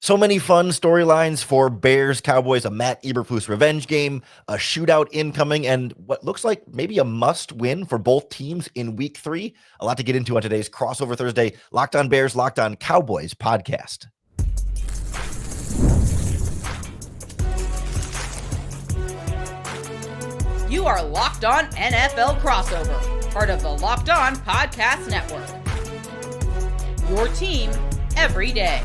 So many fun storylines for Bears Cowboys, a Matt Eberflus revenge game, a shootout incoming, and what looks like maybe a must win for both teams in week 3. A lot to get into on today's Crossover Thursday Locked On Bears, Locked On Cowboys podcast. You are Locked On NFL Crossover, part of the Locked On Podcast Network. Your team every day.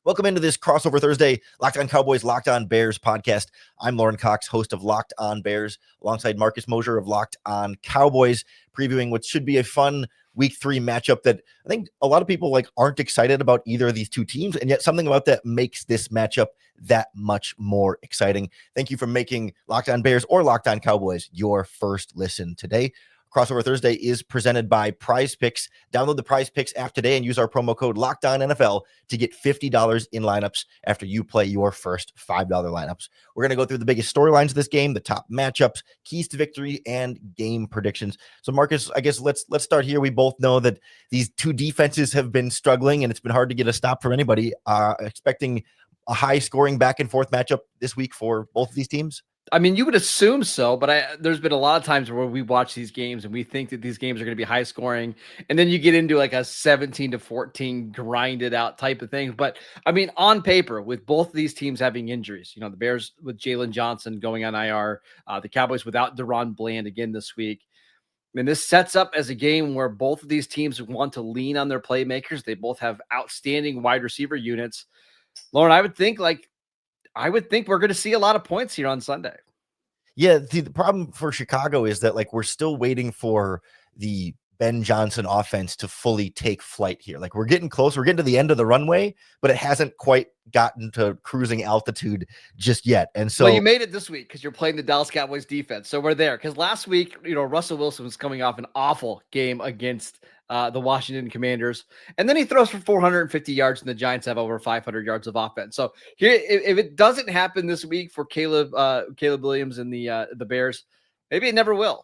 Welcome into this Crossover Thursday, Locked On Cowboys, Locked On Bears podcast. I'm Lorin Cox, host of Locked On Bears, alongside Marcus Mosher of Locked On Cowboys, previewing what should be a fun week 3 matchup that I think a lot of people aren't excited about either of these two teams, and yet something about that makes this matchup that much more exciting. Thank you for making Locked On Bears or Locked On Cowboys your first listen today. Crossover Thursday is presented by Prize Picks. Download the Prize Picks app today and use our promo code LOCKEDONNFL to get $50 in lineups after you play your first $5 lineups. We're going to go through the biggest storylines of this game, the top matchups, keys to victory, and game predictions. So, Marcus, I guess let's start here. We both know that these two defenses have been struggling, and it's been hard to get a stop from anybody. Expecting a high-scoring back-and-forth matchup this week for both of these teams? I mean, you would assume so, but there's been a lot of times where we watch these games and we think that these games are going to be high scoring. And then you get into like a 17-14 grinded out type of thing. But I mean, on paper, with both of these teams having injuries, the Bears with Jalen Johnson going on IR, the Cowboys without Deron Bland again this week. I mean, this sets up as a game where both of these teams want to lean on their playmakers. They both have outstanding wide receiver units. Lorin, I would think we're going to see a lot of points here on Sunday. Yeah, the problem for Chicago is that we're still waiting for the Ben Johnson offense to fully take flight here. We're getting close. We're getting to the end of the runway, but it hasn't quite gotten to cruising altitude just yet. And so, well, you made it this week because you're playing the Dallas Cowboys defense. So we're there. Because last week, Russell Wilson was coming off an awful game against the Washington Commanders. And then he throws for 450 yards and the Giants have over 500 yards of offense. So here, if it doesn't happen this week for Caleb Williams and the Bears, maybe it never will.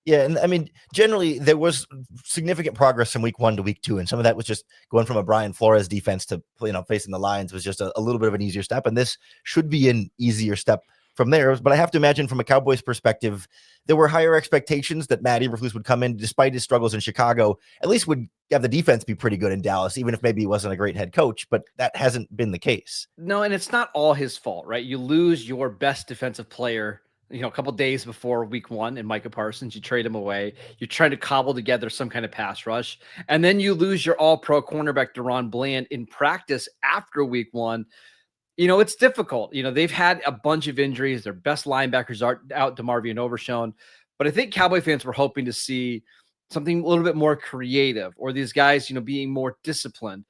Yeah, and I mean, generally, there was significant progress from week 1 to week 2, and some of that was just going from a Brian Flores defense to facing the Lions was just a little bit of an easier step, and this should be an easier step from there. But I have to imagine from a Cowboys perspective, there were higher expectations that Matt Eberflus would come in, despite his struggles in Chicago, at least would have the defense be pretty good in Dallas, even if maybe he wasn't a great head coach, but that hasn't been the case. No, and it's not all his fault, right? You lose your best defensive player a couple days before week 1 in Micah Parsons, you trade him away. You're trying to cobble together some kind of pass rush. And then you lose your all-pro cornerback, Deron Bland, in practice after week 1. It's difficult. They've had a bunch of injuries. Their best linebackers are out, DeMarvion Overshown. But I think Cowboy fans were hoping to see something a little bit more creative, or these guys, being more disciplined.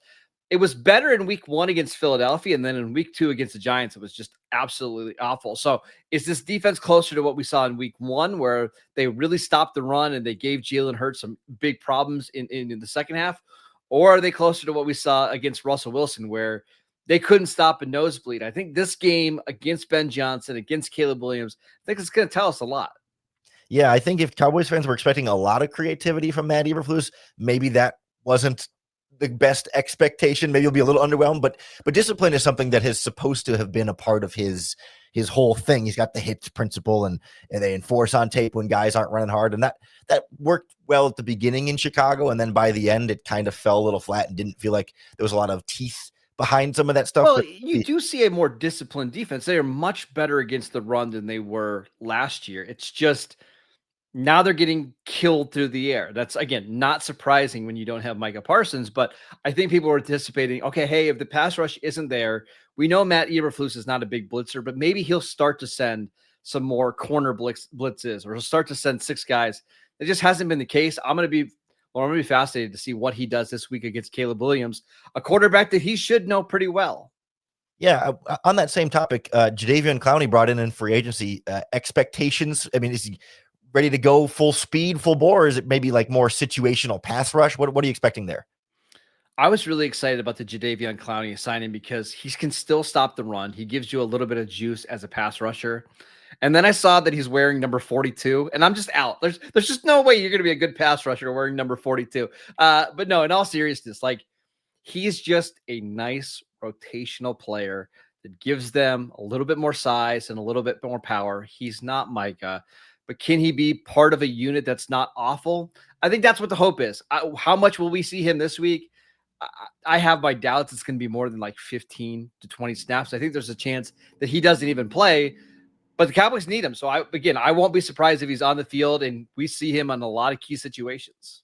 It was better in week 1 against Philadelphia, and then in week 2 against the Giants, it was just absolutely awful. So is this defense closer to what we saw in week 1, where they really stopped the run and they gave Jalen Hurts some big problems in the second half? Or are they closer to what we saw against Russell Wilson, where they couldn't stop a nosebleed? I think this game against Ben Johnson, against Caleb Williams, I think it's going to tell us a lot. Yeah, I think if Cowboys fans were expecting a lot of creativity from Matt Eberflus, maybe that wasn't the best expectation. Maybe you'll be a little underwhelmed, but discipline is something that is supposed to have been a part of his whole thing. He's got the hits principle, and they enforce on tape when guys aren't running hard, and that worked well at the beginning in Chicago, and then by the end it kind of fell a little flat and didn't feel like there was a lot of teeth behind some of that stuff. Well, you do see a more disciplined defense. They are much better against the run than they were last year. It's just now they're getting killed through the air. That's, again, not surprising when you don't have Micah Parsons, but I think people are anticipating, okay, hey, if the pass rush isn't there, we know Matt Eberflus is not a big blitzer, but maybe he'll start to send some more corner blitzes, or he'll start to send 6 guys. It just hasn't been the case. I'm going to be fascinated to see what he does this week against Caleb Williams, a quarterback that he should know pretty well. Yeah, on that same topic, Jadeveon Clowney brought in free agency. Expectations, I mean, is he ready to go full speed, full bore, or is it maybe more situational pass rush? What are you expecting there? I was really excited about the Jadeveon Clowney signing because he can still stop the run. He gives you a little bit of juice as a pass rusher. And then I saw that he's wearing number 42, and I'm just out. There's just no way you're going to be a good pass rusher wearing number 42. But no, in all seriousness, He's just a nice rotational player that gives them a little bit more size and a little bit more power. He's not Micah, but can he be part of a unit that's not awful? I think that's what the hope is. How much will we see him this week? I have my doubts it's going to be more than like 15 to 20 snaps. I think there's a chance that he doesn't even play, but the Cowboys need him. So I won't be surprised if he's on the field and we see him on a lot of key situations.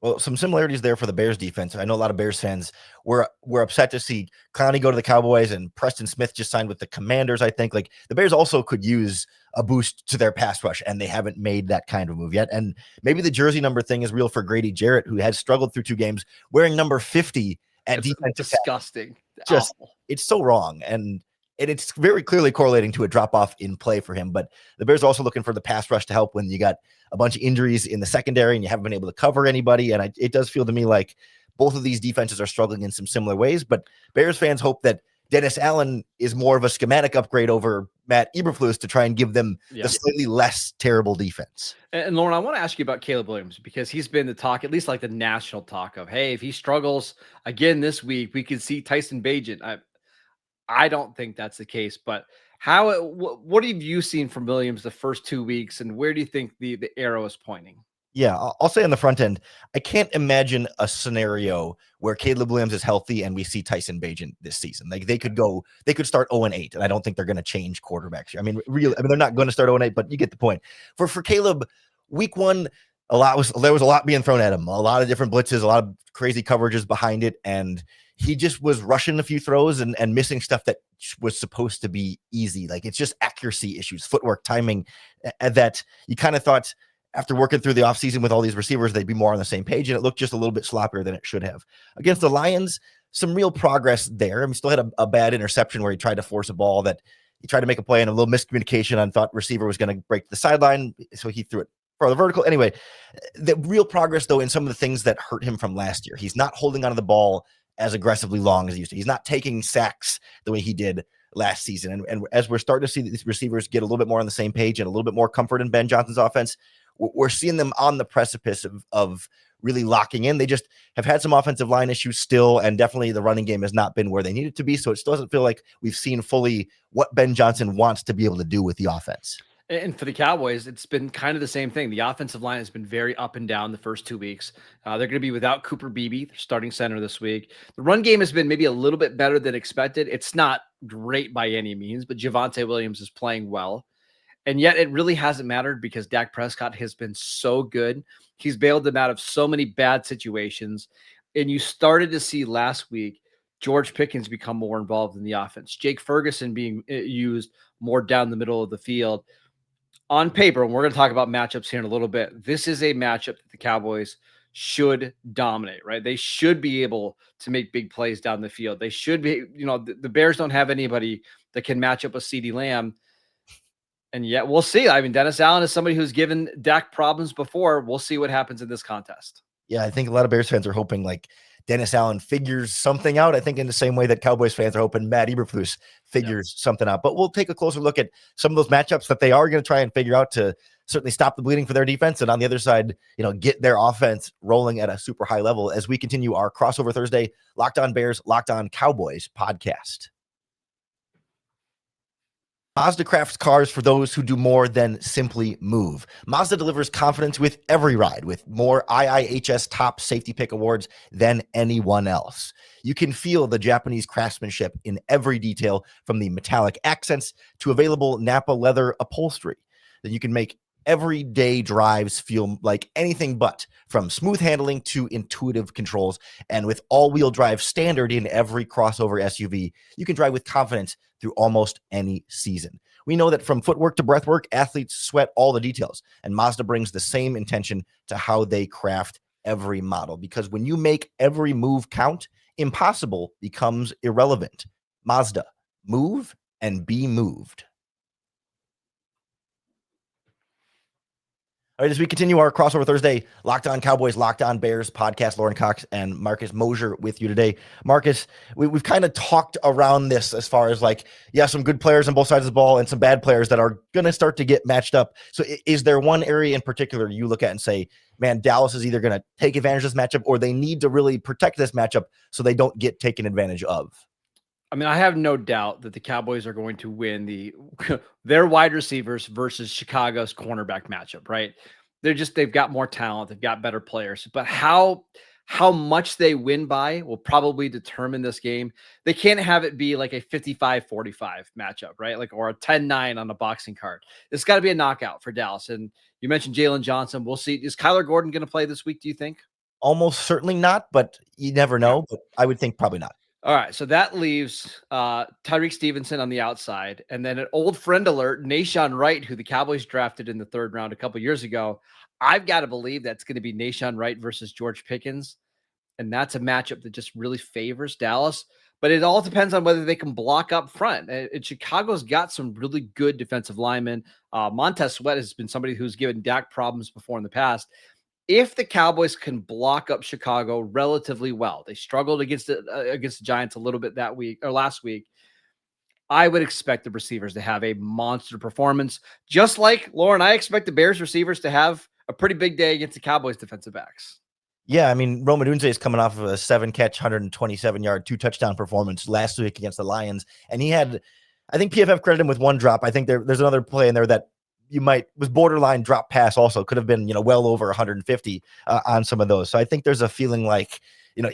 Well, some similarities there for the Bears defense. I know a lot of Bears fans were upset to see Clowney go to the Cowboys and Preston Smith just signed with the Commanders. I think like the Bears also could use a boost to their pass rush, and they haven't made that kind of move yet. And maybe the jersey number thing is real for Grady Jarrett, who has struggled through 2 games wearing number 50 at defensive. Disgusting. Just awful. It's so wrong. And it's very clearly correlating to a drop-off in play for him. But the Bears are also looking for the pass rush to help when you got a bunch of injuries in the secondary and you haven't been able to cover anybody. And it does feel to me like both of these defenses are struggling in some similar ways. But Bears fans hope that Dennis Allen is more of a schematic upgrade over Matt Eberflus to try and give them the slightly less terrible defense. And Lorin, I want to ask you about Caleb Williams because he's been the talk, at least like the national talk of, hey, if he struggles again this week, we could see Tyson Bagent. I don't think that's the case, but what have you seen from Williams the first 2 weeks, and where do you think the arrow is pointing? Yeah, I'll say on the front end, I can't imagine a scenario where Caleb Williams is healthy and we see Tyson Bagent this season. Like they could start 0-8, and I don't think they're going to change quarterbacks here. They're not going to start 0-8, but you get the point. For Caleb, week 1, there was a lot being thrown at him, a lot of different blitzes, a lot of crazy coverages behind it, and he just was rushing a few throws and missing stuff that was supposed to be easy. Like it's just accuracy issues, footwork, timing, that you kind of thought after working through the offseason with all these receivers, they'd be more on the same page, and it looked just a little bit sloppier than it should have. Against the Lions, some real progress there. Still had a bad interception where he tried to force a ball that he tried to make a play and a little miscommunication on thought receiver was going to break the sideline, so he threw it for the vertical. Anyway, the real progress, though, in some of the things that hurt him from last year. He's not holding onto the ball as aggressively long as he used to. He's not taking sacks the way he did last season. And as we're starting to see these receivers get a little bit more on the same page and a little bit more comfort in Ben Johnson's offense, we're seeing them on the precipice of really locking in. They just have had some offensive line issues still, and definitely the running game has not been where they need it to be. So it still doesn't feel like we've seen fully what Ben Johnson wants to be able to do with the offense. And for the Cowboys, it's been kind of the same thing. The offensive line has been very up and down the first 2 weeks. They're going to be without Cooper Beebe, their starting center this week. The run game has been maybe a little bit better than expected. It's not great by any means, but Javonte Williams is playing well. And yet it really hasn't mattered because Dak Prescott has been so good. He's bailed them out of so many bad situations. And you started to see last week George Pickens become more involved in the offense. Jake Ferguson being used more down the middle of the field. On paper, and we're going to talk about matchups here in a little bit, this is a matchup that the Cowboys should dominate, right? They should be able to make big plays down the field. They should be, the Bears don't have anybody that can match up with CeeDee Lamb. And yet we'll see. Dennis Allen is somebody who's given Dak problems before. We'll see what happens in this contest. Yeah, I think a lot of Bears fans are hoping like Dennis Allen figures something out. I think in the same way that Cowboys fans are hoping Matt Eberflus figures something out. But we'll take a closer look at some of those matchups that they are going to try and figure out to certainly stop the bleeding for their defense. And on the other side, get their offense rolling at a super high level as we continue our crossover Thursday Locked On Bears, Locked On Cowboys podcast. Mazda crafts cars for those who do more than simply move. Mazda delivers confidence with every ride, with more IIHS top safety pick awards than anyone else. You can feel the Japanese craftsmanship in every detail, from the metallic accents to available Napa leather upholstery. That you can make everyday drives feel like anything but, from smooth handling to intuitive controls. And with all-wheel drive standard in every crossover SUV, you can drive with confidence through almost any season. We know that from footwork to breathwork, athletes sweat all the details, and Mazda brings the same intention to how they craft every model. Because when you make every move count, impossible becomes irrelevant. Mazda, move and be moved. All right, as we continue our crossover Thursday, Locked On Cowboys, Locked On Bears podcast, Lorin Cox and Marcus Mosher with you today. Marcus, we've kind of talked around this as far as like, yeah, some good players on both sides of the ball and some bad players that are going to start to get matched up. So is there one area in particular you look at and say, man, Dallas is either going to take advantage of this matchup or they need to really protect this matchup so they don't get taken advantage of? I mean, I have no doubt that the Cowboys are going to win their wide receivers versus Chicago's cornerback matchup, right? They've got more talent, they've got better players, but how much they win by will probably determine this game. They can't have it be like a 55-45 matchup, right? Like, or a 10-9 on a boxing card. It's got to be a knockout for Dallas. And you mentioned Jalen Johnson. We'll see. Is Kyler Gordon going to play this week, do you think? Almost certainly not, but you never know. But I would think probably not. All right, so that leaves Tyreek Stevenson on the outside, and then an old friend alert, Nahshon Wright, who the Cowboys drafted in the 3rd round a couple years ago. I've got to believe that's going to be Nahshon Wright versus George Pickens, and that's a matchup that just really favors Dallas. But it all depends on whether they can block up front. And Chicago's got some really good defensive linemen. Montez Sweat has been somebody who's given Dak problems before in the past. If the Cowboys can block up Chicago relatively well, they struggled against the Giants a little bit that week or last week. I would expect the receivers to have a monster performance, just like Lorin. I expect the Bears receivers to have a pretty big day against the Cowboys defensive backs. Yeah, I mean, Rome Odunze is coming off of a 7-catch, 127-yard, 2-touchdown performance last week against the Lions, and he had, I think PFF credited him with 1 drop. I think there's another play in there that was borderline drop pass also, could have been, well over 150 on some of those. So I think there's a feeling like,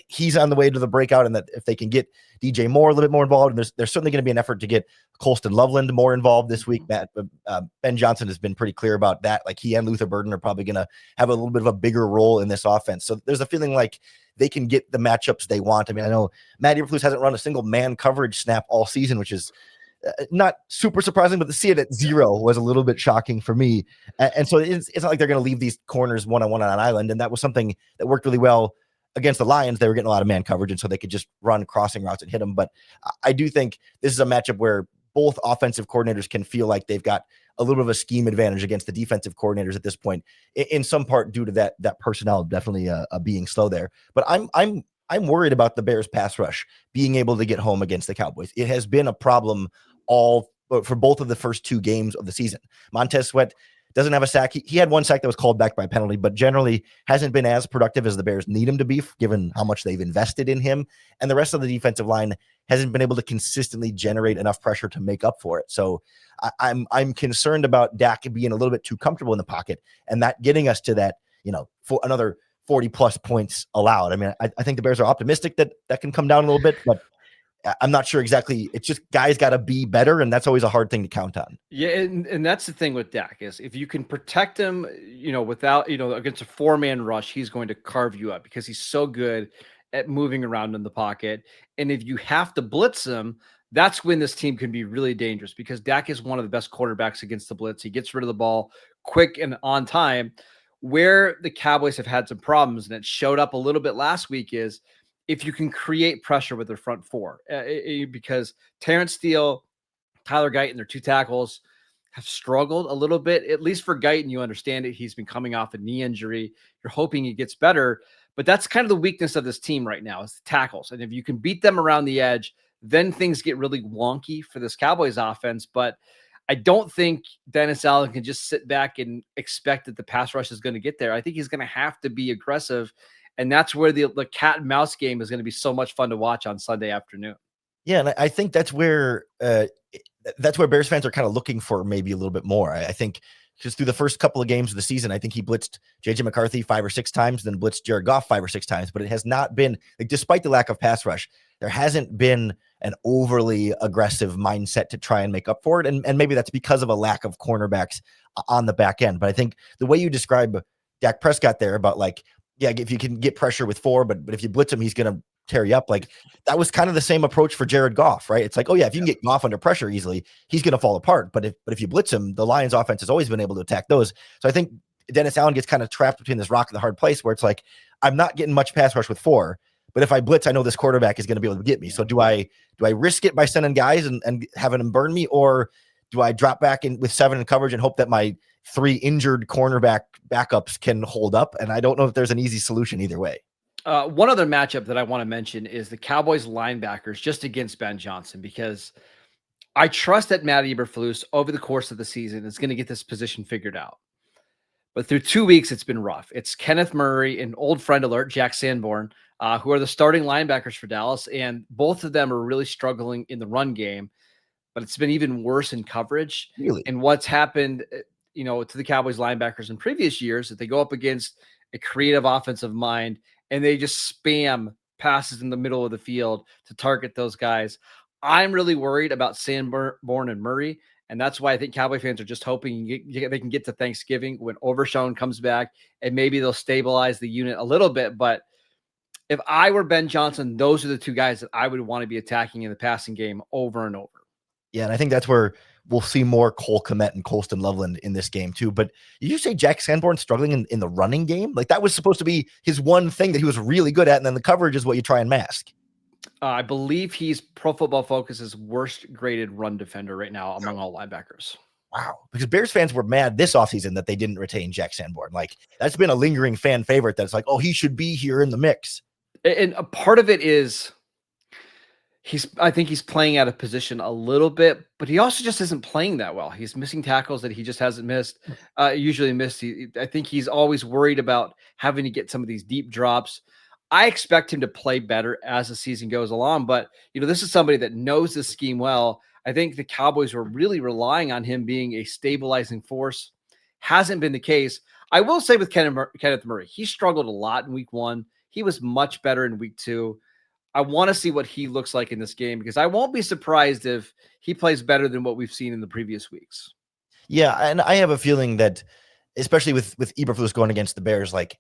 he's on the way to the breakout, and that if they can get DJ Moore a little bit more involved, and there's certainly going to be an effort to get Colston Loveland more involved this week. Ben Johnson has been pretty clear about that. Like, he and Luther Burden are probably going to have a little bit of a bigger role in this offense. So there's a feeling like they can get the matchups they want. I mean, I know Matt Eberflus hasn't run a single man coverage snap all season, which is not super surprising, but to see it at 0 was a little bit shocking for me. And so it's not like they're going to leave these corners one-on-one on an island. And that was something that worked really well against the Lions. They were getting a lot of man coverage, and so they could just run crossing routes and hit them. But I do think this is a matchup where both offensive coordinators can feel like they've got a little bit of a scheme advantage against the defensive coordinators at this point, in some part due to that personnel definitely being slow there. But I'm worried about the Bears pass rush being able to get home against the Cowboys. It has been a problem for both of the first 2 games of the season. Montez Sweat doesn't have a sack. He had 1 sack that was called back by penalty, but generally hasn't been as productive as the Bears need him to be, given how much they've invested in him. And the rest of the defensive line hasn't been able to consistently generate enough pressure to make up for it. So I'm concerned about Dak being a little bit too comfortable in the pocket, and that getting us to that, for another 40 plus points allowed. I mean, I think the Bears are optimistic that can come down a little bit, but I'm not sure exactly. It's just guys got to be better, and that's always a hard thing to count on. Yeah, and that's the thing with Dak is if you can protect him, without, against a 4-man rush, he's going to carve you up because he's so good at moving around in the pocket. And if you have to blitz him, that's when this team can be really dangerous because Dak is one of the best quarterbacks against the blitz. He gets rid of the ball quick and on time. Where the Cowboys have had some problems, and it showed up a little bit last week, is if you can create pressure with their front 4, because Terrence Steele, Tyler Guyton, their 2 tackles, have struggled a little bit. At least for Guyton, you understand it. He's been coming off a knee injury. You're hoping he gets better, but that's kind of the weakness of this team right now is the tackles. And if you can beat them around the edge, then things get really wonky for this Cowboys offense. But I don't think Dennis Allen can just sit back and expect that the pass rush is going to get there. I think he's going to have to be aggressive. And that's where the cat and mouse game is going to be so much fun to watch on Sunday afternoon. Yeah, and I think that's where Bears fans are kind of looking for maybe a little bit more. I think just through the first couple of games of the season, I think he blitzed JJ McCarthy 5 or 6 times, then blitzed Jared Goff 5 or 6 times. But it has not been, like, despite the lack of pass rush, there hasn't been an overly aggressive mindset to try and make up for it. And maybe that's because of a lack of cornerbacks on the back end. But I think the way you describe Dak Prescott there about, like, yeah, if you can get pressure with 4, but if you blitz him, he's going to tear you up. Like, that was kind of the same approach for Jared Goff, right? It's like, oh yeah, if you can get Goff under pressure easily, he's going to fall apart. But if you blitz him, the Lions offense has always been able to attack those. So I think Dennis Allen gets kind of trapped between this rock and the hard place where it's like, I'm not getting much pass rush with 4, but if I blitz, I know this quarterback is going to be able to get me. So do I risk it by sending guys and having them burn me, or do I drop back in with 7 in coverage and hope that my 3 injured cornerback backups can hold up. And I don't know if there's an easy solution either way. One other matchup that I want to mention is the Cowboys linebackers just against Ben Johnson, because I trust that Matt Eberflus over the course of the season is going to get this position figured out. But through 2 weeks, it's been rough. It's Kenneth Murray and old friend alert, Jack Sanborn, who are the starting linebackers for Dallas. And both of them are really struggling in the run game, but it's been even worse in coverage. Really? And what's happened, to the Cowboys linebackers in previous years, that they go up against a creative offensive mind and they just spam passes in the middle of the field to target those guys. I'm really worried about Sanborn and Murray. And that's why I think Cowboy fans are just hoping they can get to Thanksgiving when Overshown comes back and maybe they'll stabilize the unit a little bit. But if I were Ben Johnson, those are the 2 guys that I would want to be attacking in the passing game over and over. Yeah, and I think that's where we'll see more Cole Kmet and Colston Loveland in this game too. But did you say Jack Sanborn struggling in the running game? Like that was supposed to be his one thing that he was really good at, and then the coverage is what you try and mask. I believe he's Pro Football Focus's worst graded run defender right now among all linebackers. Wow. Because Bears fans were mad this offseason that they didn't retain Jack Sanborn. Like that's been a lingering fan favorite that's like, oh, he should be here in the mix. And a part of it is I think he's playing out of position a little bit, but he also just isn't playing that well. He's missing tackles that he just hasn't usually missed. I think he's always worried about having to get some of these deep drops. I expect him to play better as the season goes along, but this is somebody that knows the scheme well. I think the Cowboys were really relying on him being a stabilizing force. Hasn't been the case. I will say with Kenneth Murray, he struggled a lot in week 1. He was much better in week 2. I want to see what he looks like in this game, because I won't be surprised if he plays better than what we've seen in the previous weeks. Yeah, and I have a feeling that, especially with Eberflus going against the Bears, like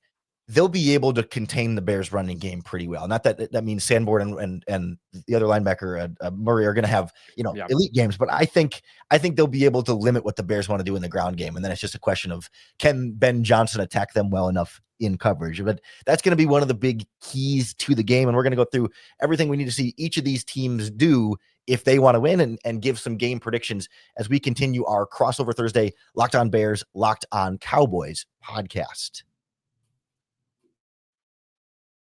they'll be able to contain the Bears running game pretty well. Not that means Sanborn and the other linebacker Murray are going to have elite games, but I think they'll be able to limit what the Bears want to do in the ground game, and then it's just a question of can Ben Johnson attack them well enough in coverage. But that's going to be one of the big keys to the game, and we're going to go through everything we need to see each of these teams do if they want to win and give some game predictions as we continue our Crossover Thursday Locked On Bears, Locked On Cowboys podcast.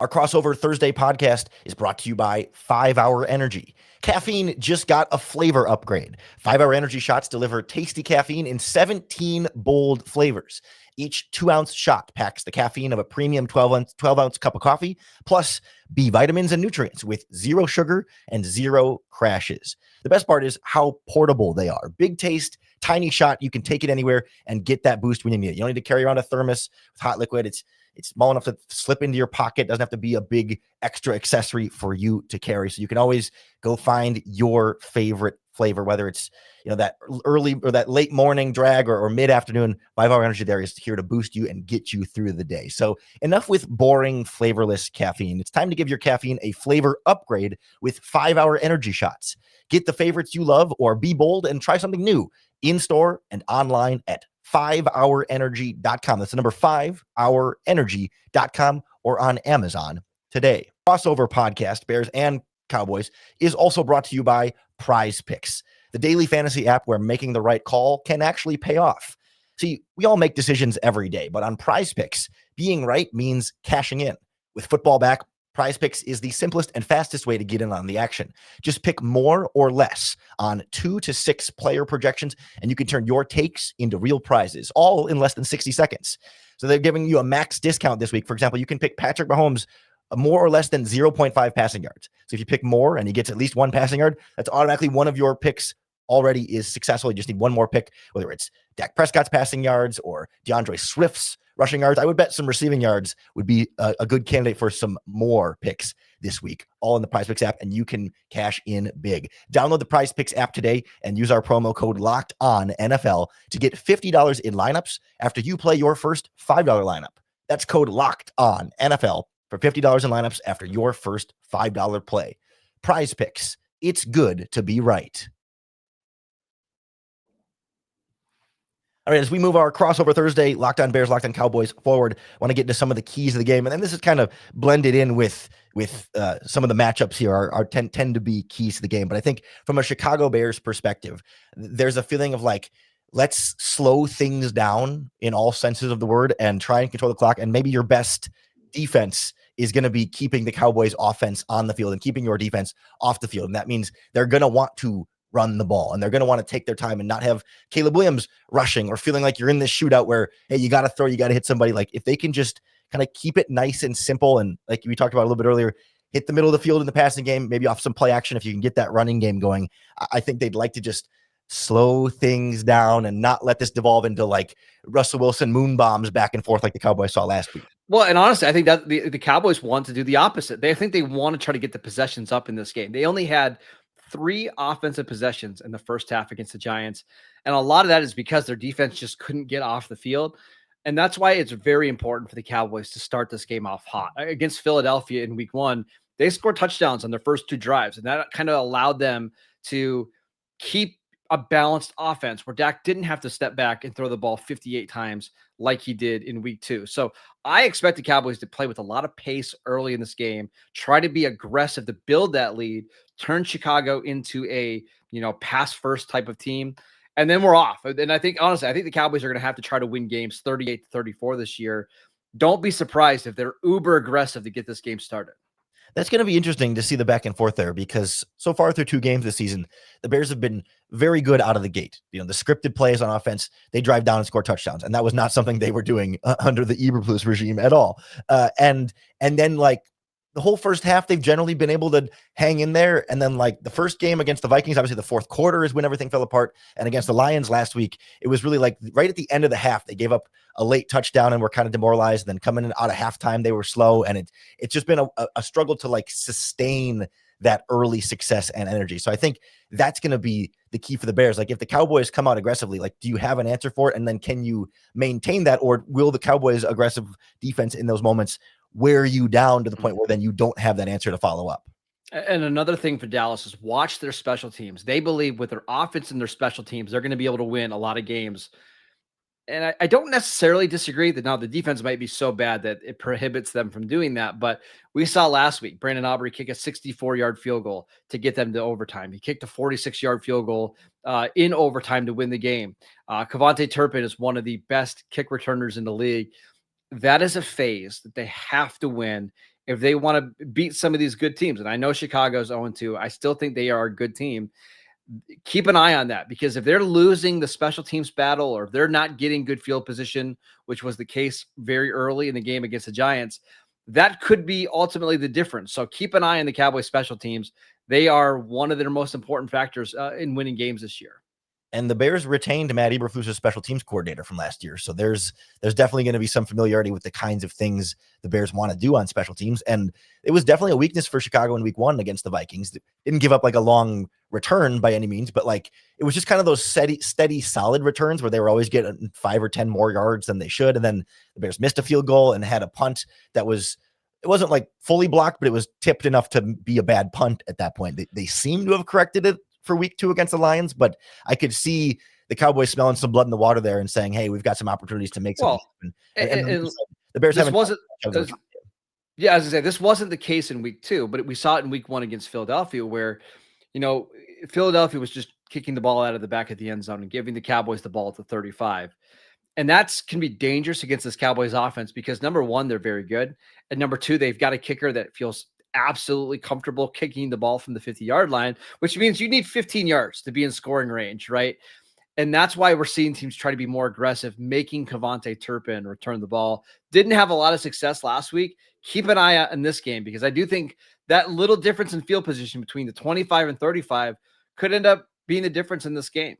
Our Crossover Thursday podcast is brought to you by 5 Hour Energy. Caffeine just got a flavor upgrade. 5 Hour Energy shots deliver tasty caffeine in 17 bold flavors. Each 2-ounce shot packs the caffeine of a premium 12-ounce cup of coffee, plus B vitamins and nutrients with 0 sugar and 0 crashes. The best part is how portable they are. Big taste, tiny shot. You can take it anywhere and get that boost when you need it. You don't need to carry around a thermos with hot liquid. It's small enough to slip into your pocket. Doesn't have to be a big extra accessory for you to carry. So you can always go find your favorite flavor, whether it's that early or that late morning drag or mid-afternoon. 5 Hour Energy there is here to boost you and get you through the day. So enough with boring, flavorless caffeine. It's time to give your caffeine a flavor upgrade with 5 Hour Energy shots. Get the favorites you love or be bold and try something new in-store and online at 5hourenergy.com. That's the number 5hourenergy.com or on Amazon today. Crossover podcast, Bears and Cowboys, is also brought to you by Prize Picks, the daily fantasy app where making the right call can actually pay off. See, we all make decisions every day, but on Prize Picks, being right means cashing in. With football back, Prize Picks is the simplest and fastest way to get in on the action. Just pick more or less on 2 to 6 player projections, and you can turn your takes into real prizes, all in less than 60 seconds. So they're giving you a max discount this week. For example, you can pick Patrick Mahomes more or less than 0.5 passing yards. So if you pick more and he gets at least 1 passing yard, that's automatically one of your picks already is successful. You just need one more pick, whether it's Dak Prescott's passing yards or DeAndre Swift's rushing yards. I would bet some receiving yards would be a good candidate for some more picks this week, all in the Prize Picks app, and you can cash in big. Download the Prize Picks app today and use our promo code LOCKEDONNFL to get $50 in lineups after you play your first $5 lineup. That's code LOCKEDONNFL for $50 in lineups after your first $5 play. Prize Picks. It's good to be right. All right, as we move our Crossover Thursday, Locked On Bears, Locked On Cowboys forward, I want to get into some of the keys of the game. And then this is kind of blended in with some of the matchups here tend to be keys to the game. But I think from a Chicago Bears perspective, there's a feeling of like, let's slow things down in all senses of the word and try and control the clock. And maybe your best defense is going to be keeping the Cowboys offense on the field and keeping your defense off the field. And that means they're going to want to run the ball and they're going to want to take their time and not have Caleb Williams rushing or feeling like you're in this shootout where, hey, you got to throw, you got to hit somebody. Like if they can just kind of keep it nice and simple. And like we talked about a little bit earlier, hit the middle of the field in the passing game, maybe off some play action. If you can get that running game going, I think they'd like to just slow things down and not let this devolve into like Russell Wilson moon bombs back and forth like the Cowboys saw last week. Well, and honestly, I think that the Cowboys want to do the opposite. I think they want to try to get the possessions up in this game. They only had 3 offensive possessions in the first half against the Giants. And a lot of that is because their defense just couldn't get off the field. And that's why it's very important for the Cowboys to start this game off hot. Against Philadelphia in week 1, they scored touchdowns on their first 2 drives. And that kind of allowed them to keep a balanced offense where Dak didn't have to step back and throw the ball 58 times like he did in week 2. So I expect the Cowboys to play with a lot of pace early in this game, try to be aggressive to build that lead, turn Chicago into a, pass first type of team. And then we're off. And I think, honestly, I think the Cowboys are going to have to try to win games 38-34 this year. Don't be surprised if they're uber aggressive to get this game started. That's going to be interesting to see the back and forth there because so far through 2 games this season, the Bears have been very good out of the gate. The scripted plays on offense, they drive down and score touchdowns. And that was not something they were doing under the Eberflus regime at all. And then like the whole first half, they've generally been able to hang in there. And then like the first game against the Vikings, obviously the fourth quarter is when everything fell apart. And against the Lions last week, it was really like right at the end of the half, they gave up a late touchdown and were kind of demoralized. And then coming in out of halftime, they were slow. And it's just been a struggle to like sustain that early success and energy. So I think that's going to be the key for the Bears. Like if the Cowboys come out aggressively, like, do you have an answer for it? And then can you maintain that? Or will the Cowboys aggressive defense in those moments wear you down to the point where then you don't have that answer to follow up? And another thing for Dallas is watch their special teams. They believe with their offense and their special teams, they're going to be able to win a lot of games. And I don't necessarily disagree that now the defense might be so bad that it prohibits them from doing that. But we saw last week, Brandon Aubrey kick a 64-yard field goal to get them to overtime. He kicked a 46-yard field goal in overtime to win the game. Kevontae Turpin is one of the best kick returners in the league. That is a phase that they have to win if they want to beat some of these good teams. And I know Chicago's 0-2. I still think they are a good team. Keep an eye on that because if they're losing the special teams battle or if they're not getting good field position, which was the case very early in the game against the Giants, that could be ultimately the difference. So keep an eye on the Cowboys special teams. They are one of their most important factors in winning games this year. And the Bears retained Matt Eberflus as special teams coordinator from last year. So there's definitely going to be some familiarity with the kinds of things the Bears want to do on special teams. And it was definitely a weakness for Chicago in week 1 against the Vikings. Didn't give up like a long return by any means, but like it was just kind of those steady, solid returns where they were always getting 5 or 10 more yards than they should. And then the Bears missed a field goal and had a punt that it wasn't like fully blocked, but it was tipped enough to be a bad punt at that point. They seem to have corrected it for week 2 against the Lions, but I could see the Cowboys smelling some blood in the water there and saying, hey, we've got some opportunities to make something happen. And the Bears haven't. Yeah, as I say, this wasn't the case in week 2, but we saw it in week 1 against Philadelphia where, Philadelphia was just kicking the ball out of the back of the end zone and giving the Cowboys the ball at the 35. And that can be dangerous against this Cowboys offense because number 1, they're very good. And number 2, they've got a kicker that feels absolutely comfortable kicking the ball from the 50-yard line, which means you need 15 yards to be in scoring range, right? And that's why we're seeing teams try to be more aggressive, making Kevontae Turpin return the ball. Didn't have a lot of success last week. Keep an eye out in this game because I do think that little difference in field position between the 25 and 35 could end up being the difference in this game.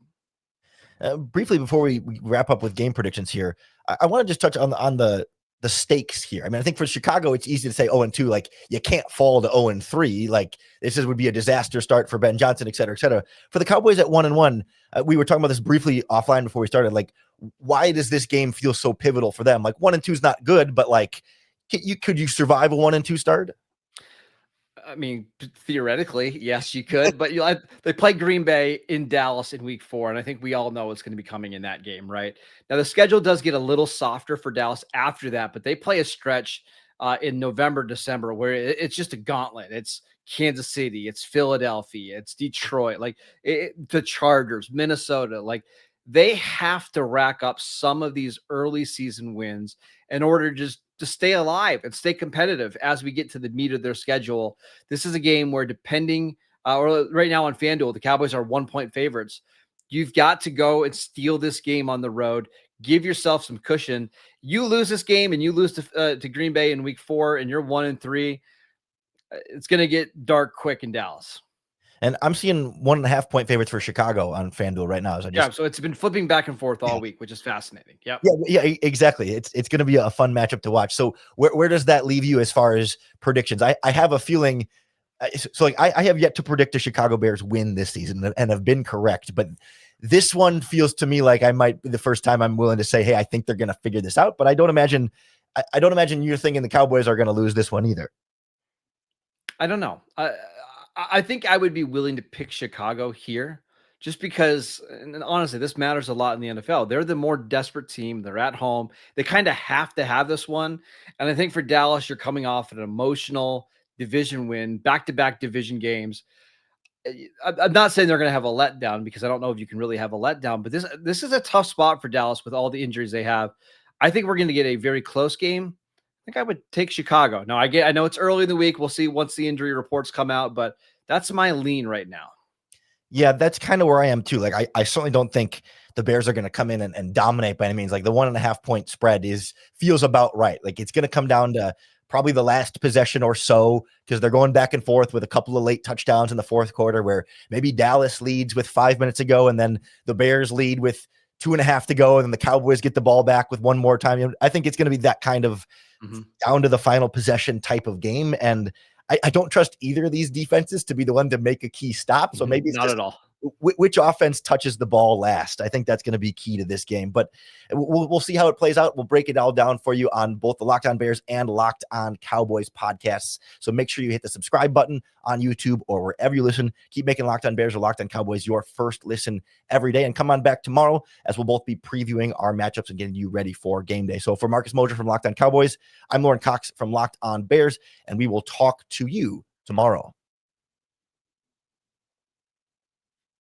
Briefly, before we wrap up with game predictions here, I want to just touch on the stakes here. I mean, I think for Chicago, it's easy to say 0-2, like you can't fall to 0-3. Like this would be a disaster start for Ben Johnson, et cetera, et cetera. For the Cowboys at 1-1, we were talking about this briefly offline before we started. Like, why does this game feel so pivotal for them? Like 1-2 is not good, but like, could you survive a 1-2 start? I mean, theoretically, yes, you could, but they play Green Bay in Dallas in week 4, and I think we all know what's going to be coming in that game, right? Now, the schedule does get a little softer for Dallas after that, but they play a stretch in November, December, where it's just a gauntlet. It's Kansas City, it's Philadelphia, it's Detroit, like the Chargers, Minnesota. Like they have to rack up some of these early season wins in order just to stay alive and stay competitive as we get to the meat of their schedule. This is a game where depending or right now on FanDuel, the Cowboys are 1-point favorites. You've got to go and steal this game on the road. Give yourself some cushion. You lose this game and you lose to Green Bay in week 4 and you're 1-3. It's going to get dark quick in Dallas. And I'm seeing 1.5-point favorites for Chicago on FanDuel right now. So it's been flipping back and forth all week, which is fascinating. Yeah, exactly. It's going to be a fun matchup to watch. So where does that leave you as far as predictions? I have a feeling. So like I have yet to predict a Chicago Bears win this season and have been correct, but this one feels to me like I might be the first time I'm willing to say, hey, I think they're going to figure this out. But I don't imagine you're thinking the Cowboys are going to lose this one either. I don't know. I think I would be willing to pick Chicago here just because, and honestly, this matters a lot in the NFL. They're the more desperate team. They're at home. They kind of have to have this one. And I think for Dallas, you're coming off an emotional division win, back-to-back division games. I'm not saying they're going to have a letdown because I don't know if you can really have a letdown, but this is a tough spot for Dallas with all the injuries they have. I think we're going to get a very close game. I think I would take Chicago. Now, I know it's early in the week. We'll see once the injury reports come out, but that's my lean right now. Yeah, that's kind of where I am too. Like, I certainly don't think the Bears are going to come in and dominate by any means. Like the 1.5-point spread feels about right. Like it's going to come down to probably the last possession or so because they're going back and forth with a couple of late touchdowns in the fourth quarter where maybe Dallas leads with 5 minutes to go and then the Bears lead with 2.5 to go and then the Cowboys get the ball back with one more time. I think it's going to be that kind of down to the final possession type of game. And I don't trust either of these defenses to be the one to make a key stop. So maybe it's not at all. Which offense touches the ball last. I think that's going to be key to this game, but we'll see how it plays out. We'll break it all down for you on both the Locked On Bears and Locked On Cowboys podcasts. So make sure you hit the subscribe button on YouTube or wherever you listen. Keep making Locked On Bears or Locked On Cowboys your first listen every day, and come on back tomorrow as we'll both be previewing our matchups and getting you ready for game day. So for Marcus Mosher from Locked On Cowboys, I'm Lorin Cox from Locked On Bears, and we will talk to you tomorrow.